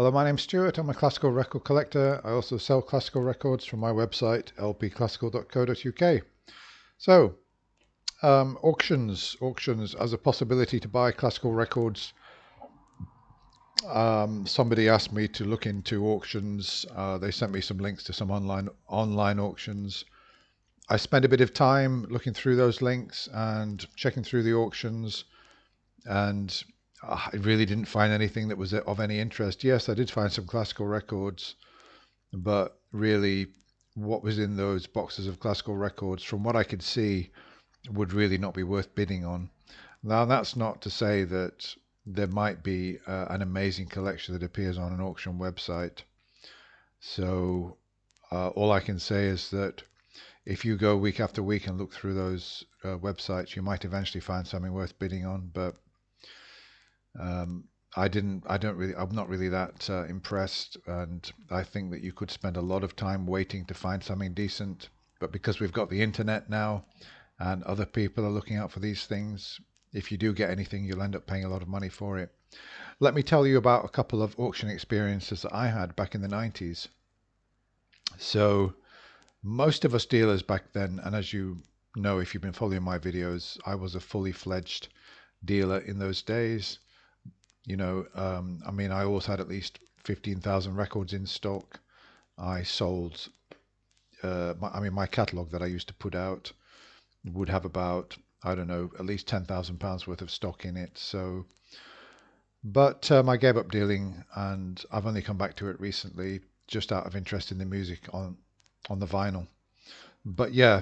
Hello, my name's Stuart. I'm a classical record collector. I also sell classical records from my website, lpclassical.co.uk. So, auctions as a possibility to buy classical records. Somebody asked me to look into auctions. They sent me some links to some online auctions. I spent a bit of time looking through those links and checking through the auctions, and I really didn't find anything that was of any interest. Yes, I did find some classical records, but really what was in those boxes of classical records, from what I could see, would really not be worth bidding on. Now, that's not to say that there might be an amazing collection that appears on an auction website. So all I can say is that if you go week after week and look through those websites, you might eventually find something worth bidding on. But I'm not really that impressed, and I think that you could spend a lot of time waiting to find something decent. But because we've got the internet now and other people are looking out for these things, if you do get anything, you'll end up paying a lot of money for it. Let me tell you about a couple of auction experiences that I had back in the 90s. So most of us dealers back then, and as you know if you've been following my videos, I was a fully fledged dealer in those days. I mean, I always had at least 15,000 records in stock. I sold, my catalogue that I used to put out would have about, I don't know, at least £10,000 worth of stock in it. So, but I gave up dealing, and I've only come back to it recently, just out of interest in the music on the vinyl. But yeah,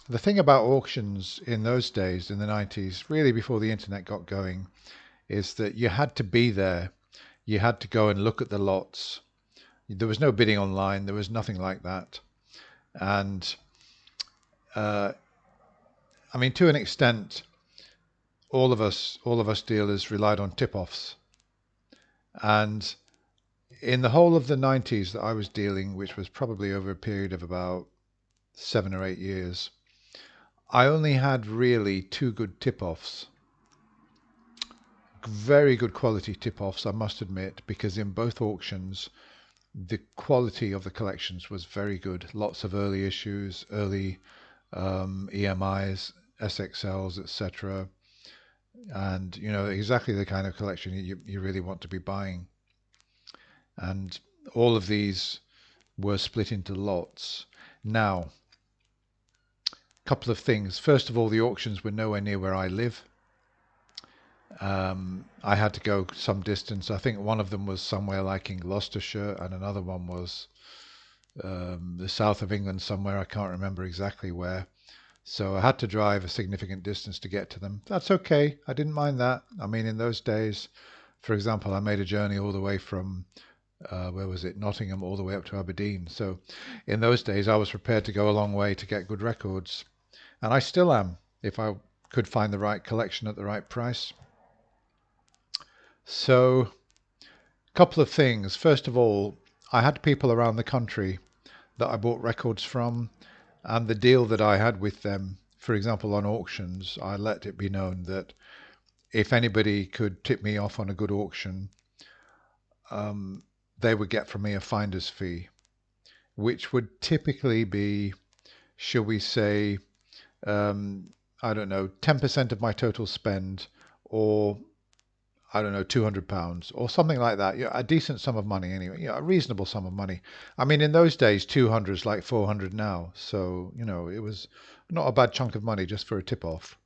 the thing about auctions in those days, in the 90s, really before the internet got going, is that you had to be there. You had to go and look at the lots. There was no bidding online. There was nothing like that. And I mean, to an extent, all of us dealers relied on tip-offs. And in the whole of the 90s that I was dealing, which was probably over a period of about 7 or 8 years, I only had really two good tip-offs. Very good quality tip-offs, I must admit, because in both auctions, the quality of the collections was very good. Lots of early issues, early EMIs, SXLs, etc. And you know exactly the kind of collection you really want to be buying. And all of these were split into lots. Now, a couple of things. First of all, the auctions were nowhere near where I live. I had to go some distance. I think one of them was somewhere like in Gloucestershire, and another one was the south of England somewhere. I can't remember exactly where. So I had to drive a significant distance to get to them. That's okay. I didn't mind that. I mean, in those days, for example, I made a journey all the way from, where was it, Nottingham, all the way up to Aberdeen. So in those days, I was prepared to go a long way to get good records. And I still am, if I could find the right collection at the right price. So a couple of things. First of all, I had people around the country that I bought records from, and the deal that I had with them, for example, on auctions, I let it be known that if anybody could tip me off on a good auction, they would get from me a finder's fee, which would typically be, shall we say, I don't know, 10% of my total spend, or I don't know, £200 or something like that. A decent sum of money anyway. A reasonable sum of money. I mean, in those days, 200 is like 400 now. So, it was not a bad chunk of money just for a tip-off.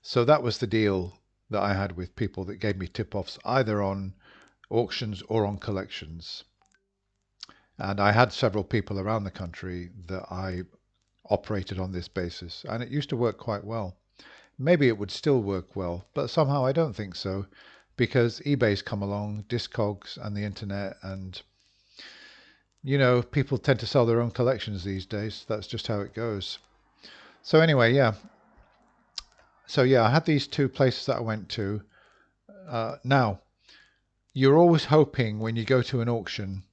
So that was the deal that I had with people that gave me tip-offs either on auctions or on collections. And I had several people around the country that I operated on this basis, and it used to work quite well. Maybe it would still work well, but somehow I don't think so, because eBay's come along, Discogs and the internet, and people tend to sell their own collections these days. That's just how it goes. So anyway, yeah. So yeah, I had these two places that I went to. Now, you're always hoping when you go to an auction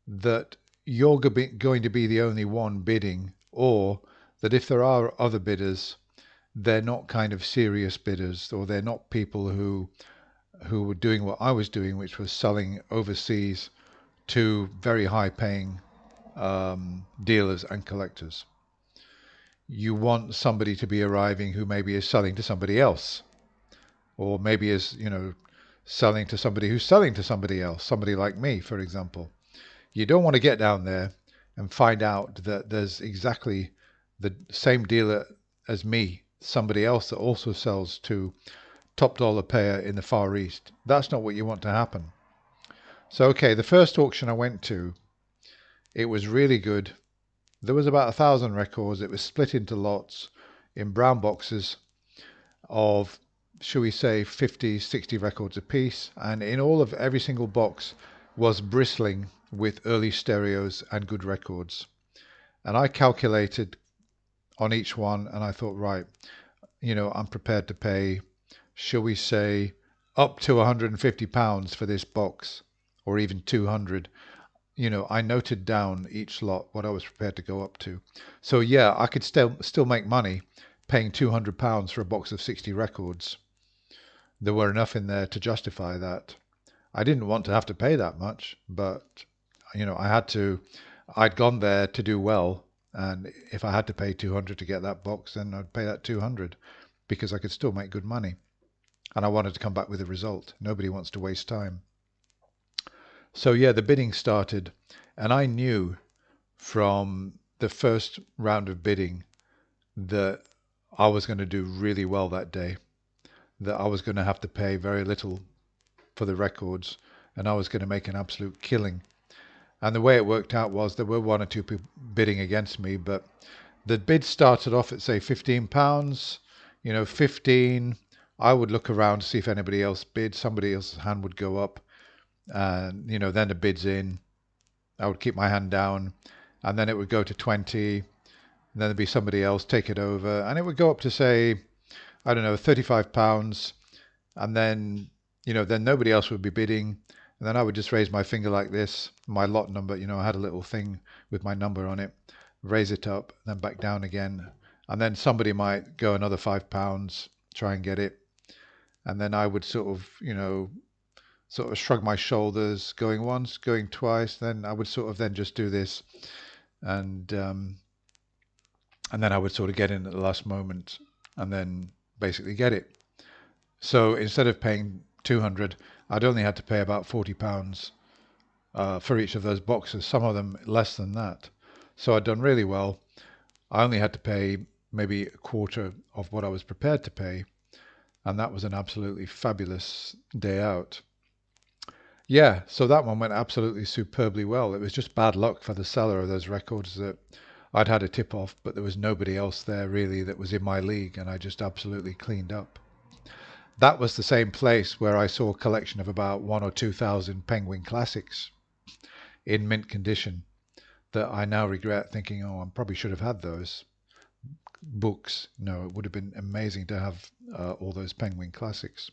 that you're going to be the only one bidding, or that if there are other bidders, they're not kind of serious bidders, or they're not people who who were doing what I was doing, which was selling overseas to very high paying dealers and collectors. You want somebody to be arriving who maybe is selling to somebody else, or maybe is, selling to somebody who's selling to somebody else, somebody like me, for example. You don't want to get down there and find out that there's exactly the same dealer as me, somebody else that also sells to top dollar payer in the Far East. That's not what you want to happen. So, okay, the first auction I went to, it was really good. There was about 1,000 records. It was split into lots in brown boxes of, shall we say, 50, 60 records a piece. And in all of every single box was bristling with early stereos and good records. And I calculated on each one and I thought, right, I'm prepared to pay, shall we say, up to £150 for this box, or even 200. I noted down each lot, what I was prepared to go up to. So yeah, I could still make money paying £200 for a box of 60 records. There were enough in there to justify that. I didn't want to have to pay that much, but I had to. I'd gone there to do well, and if I had to pay 200 to get that box, then I'd pay that 200 because I could still make good money. And I wanted to come back with a result. Nobody wants to waste time. So yeah, the bidding started, and I knew from the first round of bidding that I was going to do really well that day, that I was going to have to pay very little for the records, and I was going to make an absolute killing. And the way it worked out was there were one or two people bidding against me, but the bid started off at, say, £15, 15. I would look around to see if anybody else bid. Somebody else's hand would go up, and, then the bid's in. I would keep my hand down, and then it would go to 20, and then there'd be somebody else take it over, and it would go up to, say, I don't know, £35, and then, then nobody else would be bidding. And then I would just raise my finger like this, my lot number, I had a little thing with my number on it, raise it up, then back down again. And then somebody might go another £5, try and get it. And then I would sort of shrug my shoulders, going once, going twice. Then I would sort of then just do this. And then I would sort of get in at the last moment and then basically get it. So instead of paying 200, I'd only had to pay about £40 for each of those boxes, some of them less than that. So I'd done really well. I only had to pay maybe a quarter of what I was prepared to pay, and that was an absolutely fabulous day out. Yeah, so that one went absolutely superbly well. It was just bad luck for the seller of those records that I'd had a tip off, but there was nobody else there really that was in my league, and I just absolutely cleaned up. That was the same place where I saw a collection of about 1 or 2,000 Penguin Classics in mint condition that I now regret thinking, oh, I probably should have had those books. No, it would have been amazing to have all those Penguin Classics.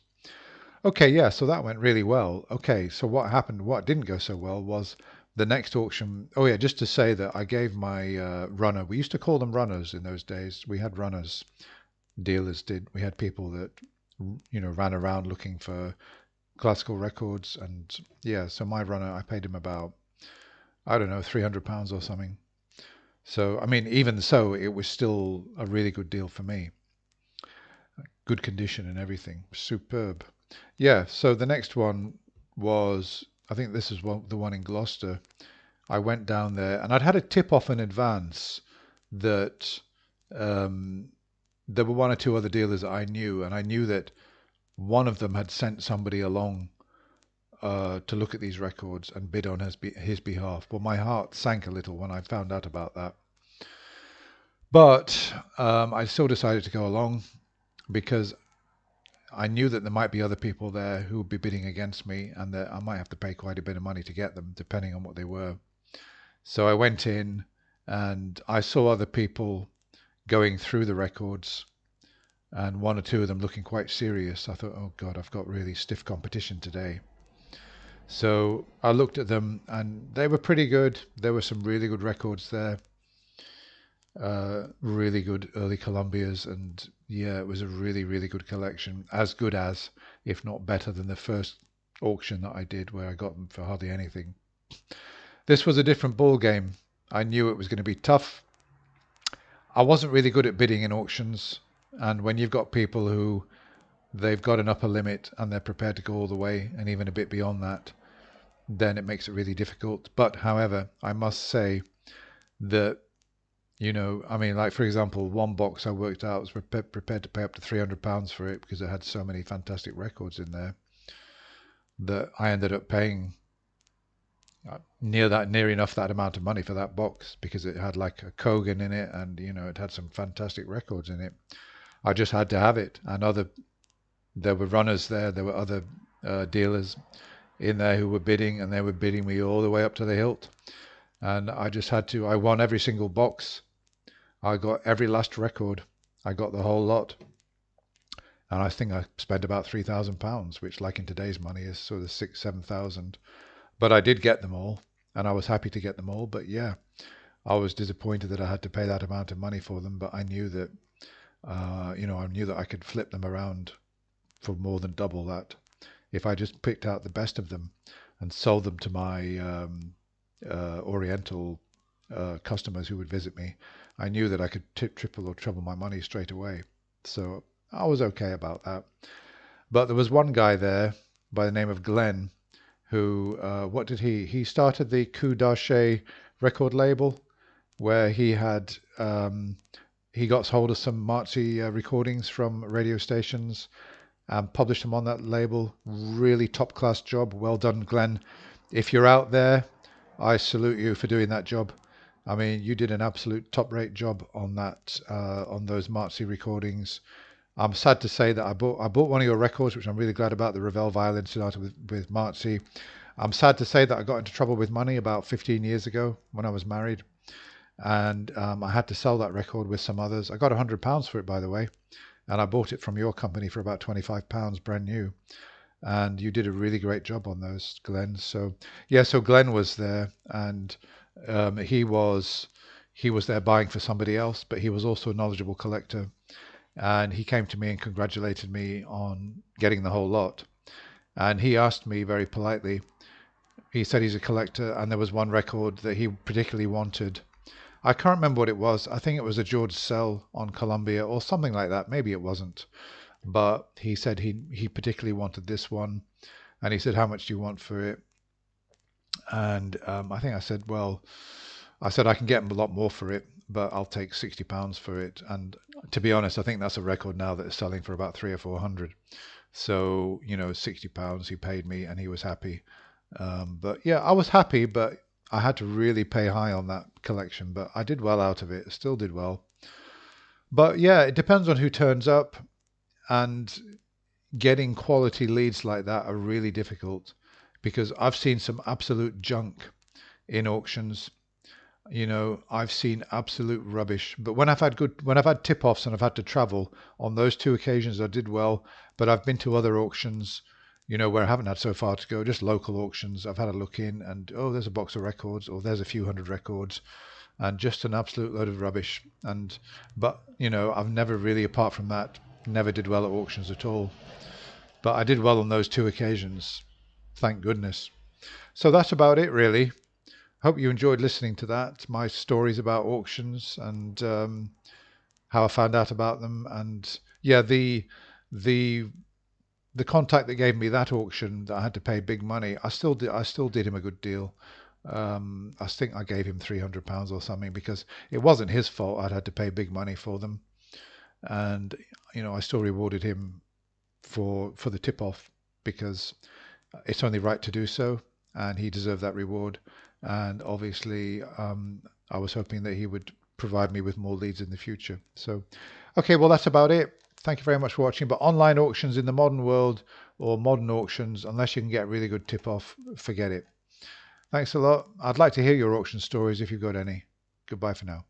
Okay, yeah, so that went really well. Okay, so what happened, what didn't go so well was the next auction. Oh yeah, just to say that I gave my runner, we used to call them runners in those days. We had runners, dealers did. We had people that ran around looking for classical records, and yeah, so my runner, I paid him about, I don't know, £300 or something. So I mean, even so, it was still a really good deal for me. Good condition and everything, superb. Yeah, so the next one was, I think this is the one in Gloucester. I went down there and I'd had a tip off in advance that there were one or two other dealers that I knew, and I knew that one of them had sent somebody along to look at these records and bid on his behalf. Well, my heart sank a little when I found out about that. But I still decided to go along because I knew that there might be other people there who would be bidding against me, and that I might have to pay quite a bit of money to get them, depending on what they were. So I went in and I saw other people going through the records, and one or two of them looking quite serious. I thought, oh God, I've got really stiff competition today. So I looked at them and they were pretty good. There were some really good records there, really good early Columbias and Yeah, it was a really, really good collection. As good as, if not better than the first auction that I did where I got them for hardly anything. This was a different ball game. I knew it was going to be tough. I wasn't really good at bidding in auctions. And when you've got people who they've got an upper limit and they're prepared to go all the way and even a bit beyond that, then it makes it really difficult. But however, I must say that, I mean, like for example, one box I worked out was prepared to pay up to £300 for it because it had so many fantastic records in there that I ended up paying near enough that amount of money for that box because it had like a Kogan in it and it had some fantastic records in it. I just had to have it, and there were runners there were other dealers in there who were bidding, and they were bidding me all the way up to the hilt, and I won every single box. I got every last record. I got the whole lot, and I think I spent about £3,000, which like in today's money is sort of 7,000. But I did get them all, and I was happy to get them all. But yeah, I was disappointed that I had to pay that amount of money for them. But I knew that, I knew that I could flip them around for more than double that if I just picked out the best of them and sold them to my Oriental customers who would visit me. I knew that I could triple or treble my money straight away. So I was okay about that. But there was one guy there by the name of Glenn who, what did he started the Coup d'Archet record label, where he got hold of some Marzi recordings from radio stations and published them on that label. Really top class job. Well done, Glenn. If you're out there, I salute you for doing that job. I mean, you did an absolute top rate job on that, on those Marzi recordings. I'm sad to say that I bought one of your records, which I'm really glad about, the Ravel Violin Sonata with Marzi. I'm sad to say that I got into trouble with money about 15 years ago when I was married, and I had to sell that record with some others. I got £100 for it, by the way, and I bought it from your company for about £25, brand new. And you did a really great job on those, Glenn. So yeah, so Glenn was there, and he was there buying for somebody else, but he was also a knowledgeable collector. And he came to me and congratulated me on getting the whole lot. And he asked me very politely, he said he's a collector, and there was one record that he particularly wanted. I can't remember what it was. I think it was a George Sell on Columbia or something like that. Maybe it wasn't. But he said he particularly wanted this one. And he said, how much do you want for it? And I think I said, well, I can get him a lot more for it, but I'll take £60 for it. And to be honest, I think that's a record now that is selling for about 300 or 400. So, £60 he paid me, and he was happy. But yeah, I was happy, but I had to really pay high on that collection. But I did well out of it. Still did well. But yeah, it depends on who turns up, and getting quality leads like that are really difficult because I've seen some absolute junk in auctions. I've seen absolute rubbish. But when I've had tip-offs and I've had to travel, on those two occasions I did well. But I've been to other auctions, where I haven't had so far to go, just local auctions. I've had a look in and, oh, there's a box of records, or there's a few hundred records, and just an absolute load of rubbish. But I've never really, apart from that, never did well at auctions at all. But I did well on those two occasions. Thank goodness. So that's about it, really. Hope you enjoyed listening to that, my stories about auctions and how I found out about them. And yeah, the contact that gave me that auction that I had to pay big money, I still did him a good deal. I think I gave him £300 or something because it wasn't his fault. I'd had to pay big money for them, and I still rewarded him for the tip off because it's only right to do so, and he deserved that reward. And obviously, I was hoping that he would provide me with more leads in the future. So, okay, well, that's about it. Thank you very much for watching. But online auctions in the modern world, or modern auctions, unless you can get really good tip off, forget it. Thanks a lot. I'd like to hear your auction stories if you've got any. Goodbye for now.